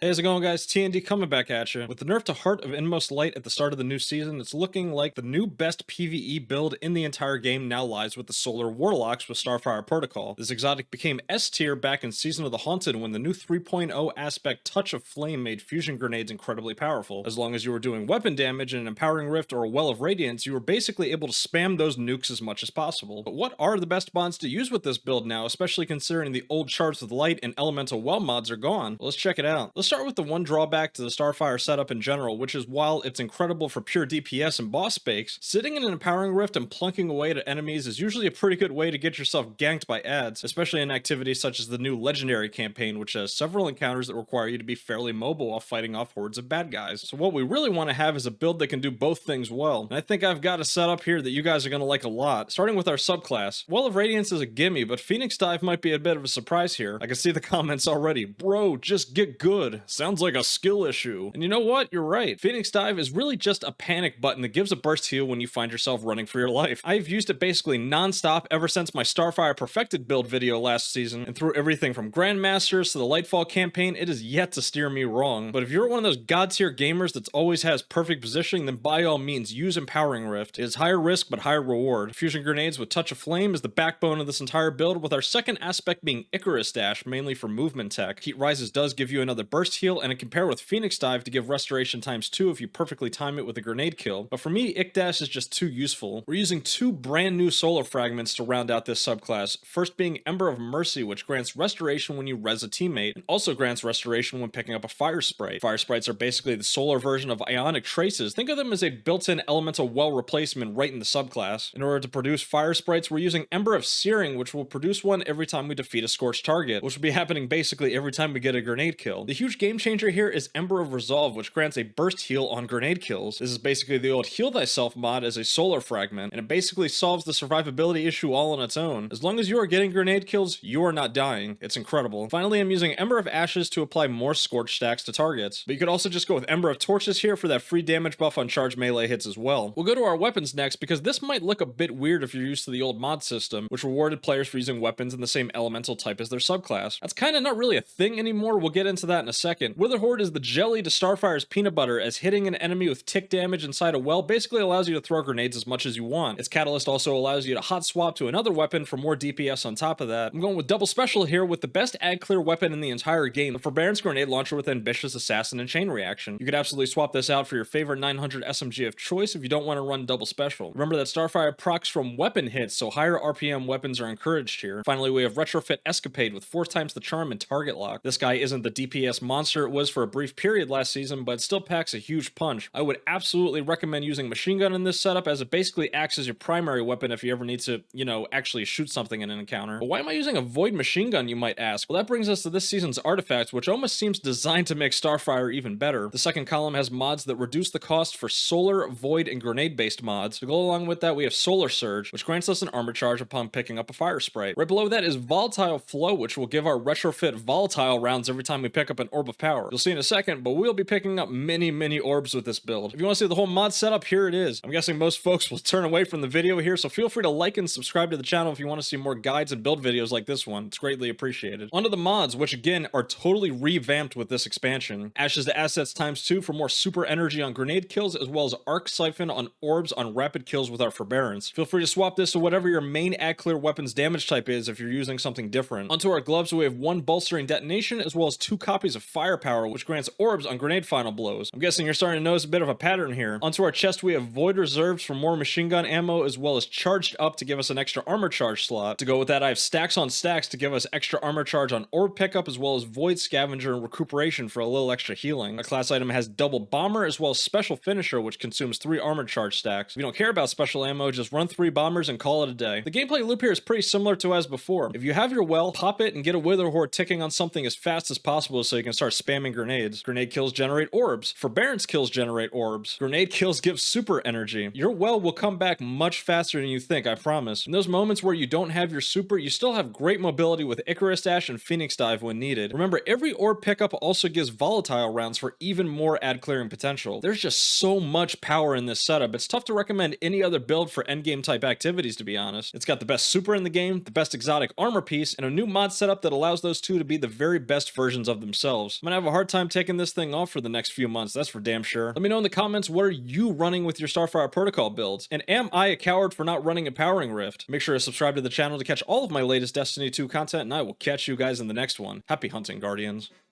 Hey, how's it going, guys? TND coming back at you. With the nerf to Heart of Inmost Light at the start of the new season, it's looking like the new best PvE build in the entire game now lies with the Solar Warlocks with Starfire Protocol. This exotic became S tier back in Season of the Haunted when the new 3.0 aspect Touch of Flame made fusion grenades incredibly powerful. As long as you were doing weapon damage in an Empowering Rift or a Well of Radiance, you were basically able to spam those nukes as much as possible. But what are the best mods to use with this build now, especially considering the old Shards with Light and Elemental Well mods are gone? Well, let's check it out. Let's start with the one drawback to the Starfire setup in general, which is while it's incredible for pure DPS and boss spakes, sitting in an Empowering Rift and plunking away at enemies is usually a pretty good way to get yourself ganked by ads, especially in activities such as the new Legendary campaign, which has several encounters that require you to be fairly mobile while fighting off hordes of bad guys. So what we really want to have is a build that can do both things well, and I think I've got a setup here that you guys are going to like a lot, starting with our subclass. Well of Radiance is a gimme, but Phoenix Dive might be a bit of a surprise here. I can see the comments already. Bro, just get good. Sounds like a skill issue. And you know what? You're right. Phoenix Dive is really just a panic button that gives a burst heal when you find yourself running for your life. I've used it basically non-stop ever since my Starfire Perfected build video last season, and through everything from Grandmasters to the Lightfall campaign, it is yet to steer me wrong. But if you're one of those god tier gamers that always has perfect positioning, then by all means use Empowering Rift. It is higher risk but higher reward. Fusion grenades with Touch of Flame is the backbone of this entire build, with our second aspect being Icarus Dash, mainly for movement tech. Heat Rises does give you another burst heal, and it can pair with Phoenix Dive to give restoration ×2 if you perfectly time it with a grenade kill. But for me, Ick Dash is just too useful. We're using two brand new solar fragments to round out this subclass, first being Ember of Mercy, which grants restoration when you res a teammate, and also grants restoration when picking up a Fire Sprite. Fire Sprites are basically the solar version of Ionic Traces. Think of them as a built-in elemental well replacement right in the subclass. In order to produce Fire Sprites, we're using Ember of Searing, which will produce one every time we defeat a scorched target, which will be happening basically every time we get a grenade kill. The huge game changer here is Ember of Resolve, which grants a burst heal on grenade kills. This is basically the old Heal Thyself mod as a solar fragment, and it basically solves the survivability issue all on its own. As long as you are getting grenade kills, you are not dying. It's incredible. Finally, I'm using Ember of Ashes to apply more Scorch stacks to targets, but you could also just go with Ember of Torches here for that free damage buff on charged melee hits as well. We'll go to our weapons next, because this might look a bit weird if you're used to the old mod system, which rewarded players for using weapons in the same elemental type as their subclass. That's kind of not really a thing anymore. We'll get into that in a second. Witherhoard is the jelly to Starfire's peanut butter, as hitting an enemy with tick damage inside a well basically allows you to throw grenades as much as you want. Its catalyst also allows you to hot swap to another weapon for more DPS on top of that. I'm going with double special here with the best ad clear weapon in the entire game, the Forbearance Grenade Launcher with Ambitious Assassin and Chain Reaction. You could absolutely swap this out for your favorite 900 SMG of choice if you don't want to run double special. Remember that Starfire procs from weapon hits, so higher RPM weapons are encouraged here. Finally, we have Retrofit Escapade with 4 times the charm and target lock. This guy isn't the DPS monster it was for a brief period last season, but it still packs a huge punch. I would absolutely recommend using Machine Gun in this setup, as it basically acts as your primary weapon if you ever need to, actually shoot something in an encounter. But why am I using a Void Machine Gun, you might ask? Well, that brings us to this season's artifacts, which almost seems designed to make Starfire even better. The second column has mods that reduce the cost for solar, void, and grenade-based mods. To go along with that, we have Solar Surge, which grants us an armor charge upon picking up a Fire Sprite. Right below that is Volatile Flow, which will give our retrofit volatile rounds every time we pick up an Orb of Power. You'll see in a second, but we'll be picking up many orbs with this build. If you want to see the whole mod setup, here it is. I'm guessing most folks will turn away from the video here, so feel free to like and subscribe to the channel if you want to see more guides and build videos like this one. It's greatly appreciated. Onto the mods, which again are totally revamped with this expansion. Ashes to Assets ×2 for more super energy on grenade kills, as well as Arc Siphon on orbs on rapid kills with our Forbearance. Feel free to swap this to whatever your main ad clear weapons damage type is if you're using something different. Onto our gloves, we have 1 bolstering detonation, as well as 2 copies of Firepower, which grants orbs on grenade final blows. I'm guessing you're starting to notice a bit of a pattern here. Onto our chest, we have Void Reserves for more machine gun ammo, as well as Charged Up to give us an extra armor charge slot. To go with that, I have Stacks on Stacks to give us extra armor charge on orb pickup, as well as Void Scavenger and Recuperation for a little extra healing. A class item has Double Bomber, as well as Special Finisher, which consumes 3 armor charge stacks. If you don't care about special ammo, just run 3 bombers and call it a day. The gameplay loop here is pretty similar to as before. If you have your well, pop it and get a Witherhoard ticking on something as fast as possible so you can start spamming grenades. Grenade kills generate orbs. Forbearance kills generate orbs. Grenade kills give super energy. Your well will come back much faster than you think, I promise. In those moments where you don't have your super, you still have great mobility with Icarus Dash and Phoenix Dive when needed. Remember, every orb pickup also gives volatile rounds for even more ad clearing potential. There's just so much power in this setup, it's tough to recommend any other build for endgame type activities, to be honest. It's got the best super in the game, the best exotic armor piece, and a new mod setup that allows those two to be the very best versions of themselves. yourselves. I'm gonna have a hard time taking this thing off for the next few months, that's for damn sure. Let me know in the comments, what are you running with your Starfire Protocol builds? And am I a coward for not running Empowering Rift? Make sure to subscribe to the channel to catch all of my latest Destiny 2 content, and I will catch you guys in the next one. Happy hunting, Guardians.